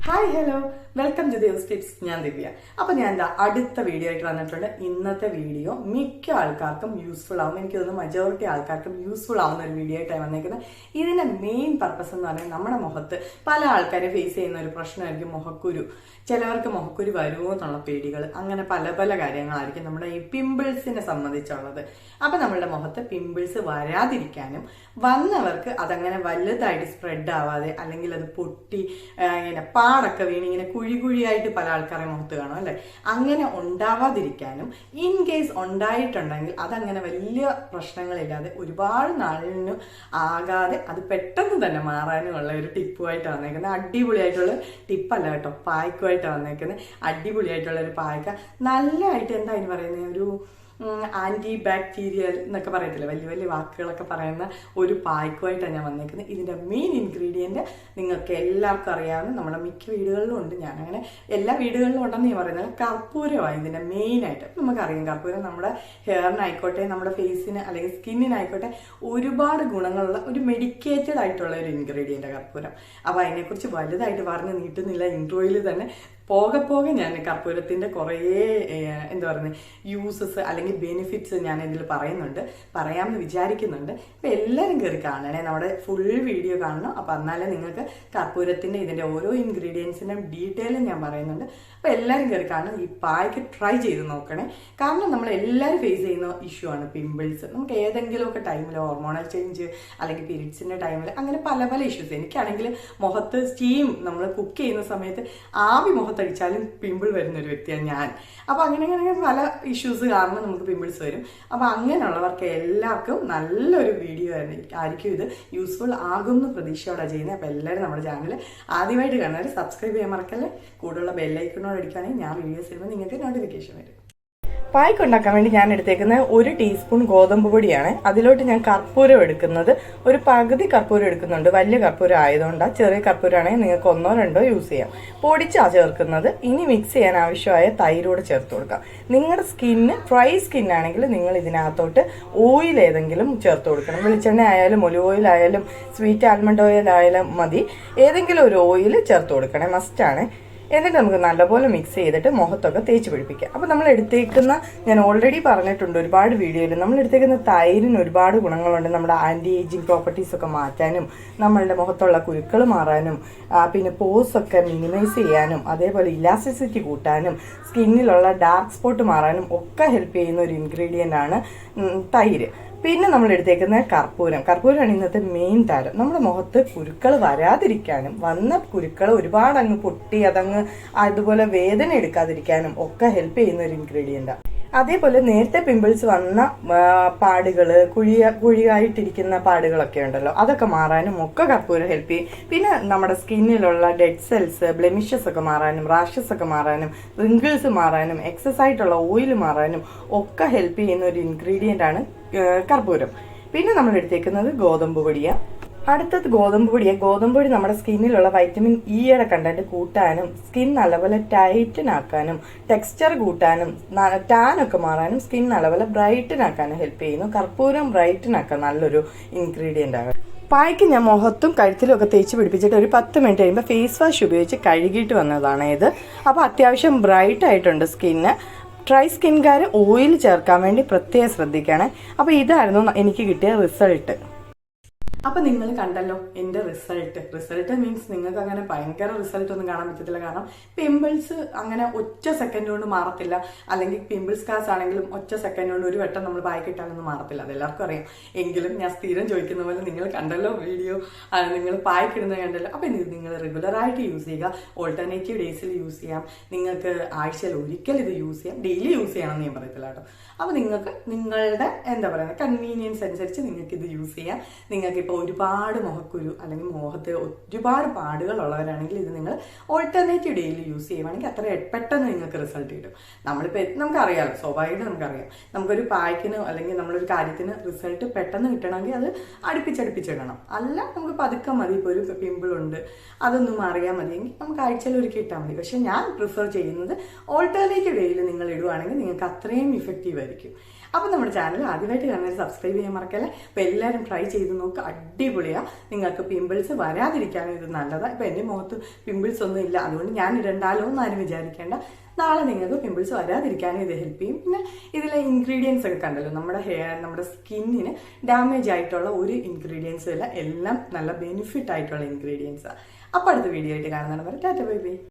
Hi hello welcome to divas tips. ഞാൻ ദിവ്യ. അപ്പൊ ഞാൻ അടുത്ത വീഡിയോ ആയിട്ട് വന്നിട്ടുണ്ട്. ഇന്നത്തെ വീഡിയോ മിക്ക ആൾക്കാർക്കും യൂസ്ഫുൾ ആവും. എനിക്ക് തോന്നുന്നു മജോറിറ്റി ആൾക്കാർക്കും യൂസ്ഫുൾ ആവുന്ന ഒരു വീഡിയോ ആയിട്ടാണ് വന്നേക്കുന്നത്. ഇതിന്റെ മെയിൻ പർപ്പസ് എന്ന് പറയുന്നത് നമ്മുടെ മുഖത്ത് പല ആൾക്കാരെ ഫേസ് ചെയ്യുന്ന ഒരു പ്രശ്നമായിരിക്കും മുഖക്കുരു. ചിലവർക്ക് മുഖക്കുരു വരുമോ എന്നുള്ള പേടികൾ, അങ്ങനെ പല പല കാര്യങ്ങളായിരിക്കും നമ്മുടെ ഈ പിമ്പിൾസിനെ സംബന്ധിച്ചുള്ളത്. അപ്പൊ നമ്മളുടെ മുഖത്ത് പിമ്പിൾസ് വരാതിരിക്കാനും വന്നവർക്ക് അതങ്ങനെ വലുതായിട്ട് സ്പ്രെഡ് ആവാതെ അല്ലെങ്കിൽ അത് പൊട്ടി ഇങ്ങനെ പാടൊക്കെ വീണ് ഇങ്ങനെ കുഴി കുഴിയായിട്ട് പല ആൾക്കാരെ മുഖത്ത് കാണും അല്ലെ, അങ്ങനെ ഉണ്ടാവാതിരിക്കാനും ഇൻ കേസ് ഉണ്ടായിട്ടുണ്ടെങ്കിൽ അതങ്ങനെ വലിയ പ്രശ്നങ്ങളില്ലാതെ ഒരുപാട് നാളിന് ആകാതെ അത് പെട്ടെന്ന് തന്നെ മാറാനുമുള്ള ഒരു ടിപ്പുമായിട്ട് വന്നേക്കുന്നത്. അടിപൊളിയായിട്ടുള്ള ടിപ്പല്ല കേട്ടോ, പായ്ക്കുമായിട്ട് വന്നേക്കുന്നത്. അടിപൊളിയായിട്ടുള്ള ഒരു പായ്ക്ക, നല്ലതായിട്ട് എന്താ അതിന് പറയുന്നത്, ഒരു ആന്റി ബാക്ടീരിയൽ എന്നൊക്കെ പറയത്തില്ല, വലിയ വലിയ വാക്കുകളൊക്കെ പറയുന്ന ഒരു പായ്ക്കുമായിട്ടാണ് ഞാൻ വന്നേക്കുന്നത്. ഇതിന്റെ മെയിൻ ഇൻഗ്രീഡിയന്റ് നിങ്ങൾക്ക് എല്ലാവർക്കും അറിയാവുന്ന നമ്മുടെ മിക്ക വീടുകളിലും ഉണ്ട്, ഞാൻ അങ്ങനെ എല്ലാ വീടുകളിലും ഉണ്ടെന്ന് ഞാൻ പറയുന്നത് കർപ്പൂരമാണ് ഇതിന്റെ മെയിൻ ആയിട്ട്. നമുക്കറിയാം കർപ്പൂരം നമ്മുടെ ഹെയറിനായിക്കോട്ടെ നമ്മുടെ ഫേസിന് അല്ലെങ്കിൽ സ്കിന്നിനായിക്കോട്ടെ ഒരുപാട് ഗുണങ്ങളുള്ള ഒരു മെഡിക്കേറ്റഡ് ആയിട്ടുള്ള ഒരു ഇൻഗ്രീഡിയന്റ് കർപ്പൂരം. അപ്പൊ അതിനെക്കുറിച്ച് വലുതായിട്ട് പറഞ്ഞ് നീട്ടുന്നില്ല, ഇൻട്രോയിൽ തന്നെ പോകെ പോകെ ഞാൻ കർപ്പൂരത്തിന്റെ കുറേ എന്താ പറയുന്നത് യൂസസ് അല്ലെങ്കിൽ ബെനിഫിറ്റ്സ് ഞാൻ ഇതിൽ പറയാമെന്ന് വിചാരിക്കുന്നുണ്ട്. അപ്പൊ എല്ലാവരും കയറി കാണണേ, നമ്മുടെ ഫുൾ വീഡിയോ കാണണം. അപ്പൊ എന്നാലേ നിങ്ങൾക്ക് കർപ്പൂരത്തിന്റെ ഇതിന്റെ ഓരോ ഇൻഗ്രീഡിയൻസിന്റെയും ഡീറ്റെയിലും ഞാൻ പറയുന്നുണ്ട്. അപ്പൊ എല്ലാവരും കയറി കാണണം, ഈ പായ്ക്ക് ട്രൈ ചെയ്ത് നോക്കണേ. കാരണം നമ്മൾ എല്ലാവരും ഫേസ് ചെയ്യുന്ന ഇഷ്യൂ ആണ് പിമ്പിൾസ്. നമുക്ക് ഏതെങ്കിലുമൊക്കെ ടൈമിൽ ഹോർമോണൽ ചേഞ്ച് അല്ലെങ്കിൽ പീരീഡ്സിന്റെ ടൈമിൽ അങ്ങനെ പല പല ഇഷ്യൂസ്. എനിക്കാണെങ്കിൽ മുഖത്ത് സ്റ്റീം നമ്മൾ കുക്ക് ചെയ്യുന്ന സമയത്ത് ആവി മുഖത്തടിച്ചാലും പിമ്പിൾ വരുന്ന ഒരു വ്യക്തിയാണ് ഞാൻ. അപ്പൊ അങ്ങനെ അങ്ങനെ പല ഇഷ്യൂസ് കാരണം നമുക്ക് പിമ്പിൾസ് വരും. അപ്പൊ അങ്ങനെയുള്ളവർക്ക് എല്ലാവർക്കും നല്ലൊരു വീഡിയോ ആയിരിക്കും ഇത്, യൂസ്ഫുൾ ആകുമെന്ന് പ്രതീക്ഷയോടെ ചെയ്യുന്നത്. അപ്പൊ എല്ലാവരും നമ്മുടെ ചാനൽ ആദ്യമായിട്ട് കാണാൻ സബ്സ്ക്രൈബ് ചെയ്യാൻ മറക്കല്ലേ. കൂടുതലുള്ള ബെല്ലൈക്കണോട് അടിക്കുകയാണെങ്കിൽ ഞാൻ വീഡിയോസ് വരുമ്പോൾ നിങ്ങൾക്ക് നോട്ടിഫിക്കേഷൻ വരും. പായ്ക്ക് ഉണ്ടാക്കാൻ വേണ്ടി ഞാൻ എടുത്തേക്കുന്നത് 1 ടീസ്പൂൺ ഗോതമ്പ് പൊടിയാണ്. അതിലോട്ട് ഞാൻ കർപ്പൂരം എടുക്കുന്നത് ഒരു പകുതി കർപ്പൂരം എടുക്കുന്നുണ്ട്. വലിയ കർപ്പൂരം ആയതുകൊണ്ടാണ്, ചെറിയ കർപ്പൂരമാണെങ്കിൽ നിങ്ങൾക്ക് 1 or 2 യൂസ് ചെയ്യാം. പൊടിച്ചാണ് ചേർക്കുന്നത്. ഇനി മിക്സ് ചെയ്യാൻ ആവശ്യമായ തൈരോട് ചേർത്ത് കൊടുക്കാം. നിങ്ങളുടെ സ്കിന്ന് ഡ്രൈ സ്കിന്നാണെങ്കിൽ നിങ്ങൾ ഇതിനകത്തോട്ട് ഓയിൽ ഏതെങ്കിലും ചേർത്ത് കൊടുക്കണം. വെളിച്ചെണ്ണ ആയാലും ഒലിവ് ഓയിൽ ആയാലും സ്വീറ്റ് ആൽമണ്ട് ഓയിൽ ആയാലും മതി, ഏതെങ്കിലും ഒരു ഓയിൽ ചേർത്ത് കൊടുക്കണേ, മസ്റ്റാണ്. എന്നിട്ട് നമുക്ക് നല്ലപോലെ മിക്സ് ചെയ്തിട്ട് മുഖത്തൊക്കെ തേച്ച് പിടിപ്പിക്കാം. അപ്പോൾ നമ്മൾ എടുത്തേക്കുന്ന, ഞാൻ ഓൾറെഡി പറഞ്ഞിട്ടുണ്ട് ഒരുപാട് വീഡിയോയിൽ, നമ്മൾ എടുത്തേക്കുന്ന തൈരിന് ഒരുപാട് ഗുണങ്ങളുണ്ട്. നമ്മുടെ ആൻറ്റി ഏജിങ് പ്രോപ്പർട്ടീസ് ഒക്കെ മാറ്റാനും നമ്മളുടെ മുഖത്തുള്ള കുരുക്കൾ മാറാനും പിന്നെ പോസ് ഒക്കെ മിനിമൈസ് ചെയ്യാനും അതേപോലെ ഇലാസ്റ്റിസിറ്റി കൂട്ടാനും സ്കിന്നിലുള്ള ഡാർക്ക് സ്പോട്ട് മാറാനും ഒക്കെ ഹെൽപ്പ് ചെയ്യുന്ന ഒരു ഇൻഗ്രീഡിയൻ്റ് ആണ് തൈര്. പിന്നെ നമ്മൾ എടുത്തേക്കുന്ന കർപ്പൂരമാണ് ഇന്നത്തെ മെയിൻ താരം. നമ്മുടെ മുഖത്ത് കുരുക്കൾ വരാതിരിക്കാനും വന്ന കുരുക്കൾ ഒരുപാട് അങ്ങ് പൊട്ടി അതങ്ങ് അതുപോലെ വേദന എടുക്കാതിരിക്കാനും ഒക്കെ ഹെൽപ്പ് ചെയ്യുന്ന ഒരു ഇൻഗ്രീഡിയൻ്റാണ്. അതേപോലെ നേരത്തെ പിമ്പിൾസ് വന്ന പാടുകൾ, കുഴിയായിട്ടിരിക്കുന്ന പാടുകളൊക്കെ ഉണ്ടല്ലോ, അതൊക്കെ മാറാനും ഒക്കെ കർപ്പൂരം ഹെൽപ്പ് ചെയ്യും. പിന്നെ നമ്മുടെ സ്കിന്നിലുള്ള ഡെഡ് സെൽസ്, ബ്ലെമിഷസ് ഒക്കെ മാറാനും റാഷസ് ഒക്കെ മാറാനും റിങ്കിൾസ് മാറാനും എക്സസ് ആയിട്ടുള്ള ഓയിൽ മാറാനും ഒക്കെ ഹെൽപ്പ് ചെയ്യുന്ന ഒരു ഇൻഗ്രീഡിയൻ്റ് ആണ് കർപ്പൂരം. പിന്നെ നമ്മൾ എടുത്തേക്കുന്നത് ഗോതമ്പ് പൊടിയാണ്. അടുത്തത് ഗോതമ്പ് പൊടി നമ്മുടെ സ്കിന്നിലുള്ള വൈറ്റമിൻ ഇയുടെ കണ്ടന്റ് കൂട്ടാനും സ്കിൻ നല്ലപോലെ ടൈറ്റൻ ആക്കാനും ടെക്സ്ചർ കൂട്ടാനും ടാനൊക്കെ മാറാനും സ്കിൻ നല്ലപോലെ ബ്രൈറ്റൻ ആക്കാനും ഹെൽപ്പ് ചെയ്യുന്നു. കർപ്പൂരം ബ്രൈറ്റൻ ആക്കാൻ നല്ലൊരു ഇൻഗ്രീഡിയൻ്റ് ആണ്. പായ്ക്ക് ഞാൻ മുഖത്തും കഴുത്തിലും ഒക്കെ തേച്ച് പിടിപ്പിച്ചിട്ട് ഒരു 10 മിനിറ്റ് കഴിയുമ്പോൾ ഫേസ് വാഷ് ഉപയോഗിച്ച് കഴുകിയിട്ട് വന്നതാണ് ഇത്. അപ്പോൾ അത്യാവശ്യം ബ്രൈറ്റ് ആയിട്ടുണ്ട് സ്കിന്ന്. ഡ്രൈ സ്കിൻകാർ ഓയിൽ ചേർക്കാൻ വേണ്ടി പ്രത്യേകം ശ്രദ്ധിക്കണേ. അപ്പോൾ ഇതായിരുന്നു എനിക്ക് കിട്ടിയ റിസൾട്ട്. അപ്പൊ നിങ്ങൾ കണ്ടല്ലോ എന്റെ റിസൾട്ട് മീൻസ് നിങ്ങൾക്ക് അങ്ങനെ ഭയങ്കര റിസൾട്ട് ഒന്നും കാണാൻ പറ്റത്തില്ല. കാരണം പിമ്പിൾസ് അങ്ങനെ ഒറ്റ സെക്കൻഡ് കൊണ്ട് മാറത്തില്ല, അല്ലെങ്കിൽ പിമ്പിൾസ് കാസ് ആണെങ്കിലും ഒറ്റ സെക്കൻഡ് കൊണ്ട് ഒരു വട്ടം നമ്മൾ പായ്ക്കിട്ടാലൊന്നും മാറത്തില്ല, അതെല്ലാവർക്കും അറിയാം. എങ്കിലും ഞാൻ സ്ഥിരം ചോദിക്കുന്ന പോലെ നിങ്ങൾ കണ്ടല്ലോ വീഡിയോ, നിങ്ങൾ പായ്ക്കിടുന്നത് കണ്ടല്ലോ. അപ്പൊ നിങ്ങൾ റെഗുലറായിട്ട് യൂസ് ചെയ്യുക, ഓൾട്ടർനേറ്റീവ് ഡേയ്സിൽ യൂസ് ചെയ്യാം. നിങ്ങൾക്ക് ആഴ്ചയിൽ ഒരിക്കൽ ഇത് യൂസ് ചെയ്യാം, ഡെയിലി യൂസ് ചെയ്യണമെന്ന് ഞാൻ പറയത്തില്ല കേട്ടോ. അപ്പൊ നിങ്ങൾക്ക് നിങ്ങളുടെ എന്താ പറയുക കൺവീനിയൻസ് അനുസരിച്ച് നിങ്ങൾക്ക് ഇത് യൂസ് ചെയ്യാം. നിങ്ങൾക്ക് ഇപ്പോൾ ഒരുപാട് മുഖക്കുരു അല്ലെങ്കിൽ മുഖത്ത് ഒരുപാട് പാടുകൾ ഉള്ളവരാണെങ്കിൽ ഇത് നിങ്ങൾ ഓൾട്ടർനേറ്റീവ് ഡേയിൽ യൂസ് ചെയ്യുവാണെങ്കിൽ അത്ര പെട്ടെന്ന് നിങ്ങൾക്ക് റിസൾട്ട് കിട്ടും. നമുക്കറിയാമല്ലോ, സ്വാഭാവികമായിട്ട് നമുക്കറിയാം, നമുക്കൊരു പായ്ക്കിന് അല്ലെങ്കിൽ നമ്മളൊരു കാര്യത്തിന് റിസൾട്ട് പെട്ടെന്ന് കിട്ടണമെങ്കിൽ അത് അടുപ്പിച്ചിടണം. അല്ല നമുക്ക് പതുക്കെ മതി. ഇപ്പോൾ ഒരു പിമ്പിൾ ഉണ്ട്, അതൊന്നും അറിയാൻ മതിയെങ്കിൽ നമുക്ക് ആഴ്ചയിൽ ഒരിക്കൽ ഇട്ടാൽ മതി. പക്ഷെ ഞാൻ പ്രിഫർ ചെയ്യുന്നത് ഓൾട്ടർനേറ്റീവ് ഡേയിൽ നിങ്ങൾ ഇടുവാണെങ്കിൽ നിങ്ങൾക്ക് അത്രയും ഇഫക്റ്റീവ് ആയിരിക്കും. അപ്പൊ നമ്മുടെ ചാനൽ ആദ്യമായിട്ട് കാണുന്നവർ സബ്സ്ക്രൈബ് ചെയ്യാൻ മറക്കല്ലേ. അപ്പൊ എല്ലാവരും ട്രൈ ചെയ്ത് നോക്കുക, അടിപൊളിയാ. നിങ്ങൾക്ക് പിമ്പിൾസ് വരാതിരിക്കാനും ഇത് നല്ലതാണ്. ഇപ്പൊ എന്റെ മുഖത്ത് പിമ്പിൾസ് ഒന്നും ഇല്ല, അതുകൊണ്ട് ഞാൻ ഇടണ്ടാലോ എന്ന് ആരും വിചാരിക്കേണ്ട. നാളെ നിങ്ങൾക്ക് പിമ്പിൾസ് വരാതിരിക്കാനും ഇത് ഹെൽപ്പ് ചെയ്യും. പിന്നെ ഇതിലെ ഇൻഗ്രീഡിയൻസ് ഒക്കെ കണ്ടല്ലോ, നമ്മുടെ നമ്മുടെ സ്കിന്നിന് ഡാമേജ് ആയിട്ടുള്ള ഒരു ഇൻഗ്രീഡിയൻസും ഇല്ല, എല്ലാം നല്ല ബെനിഫിറ്റ് ആയിട്ടുള്ള ഇൻഗ്രീഡിയൻസാണ്. അപ്പൊ അടുത്ത വീഡിയോ ആയിട്ട് കാണുന്നതാണ്. Tata bye bye.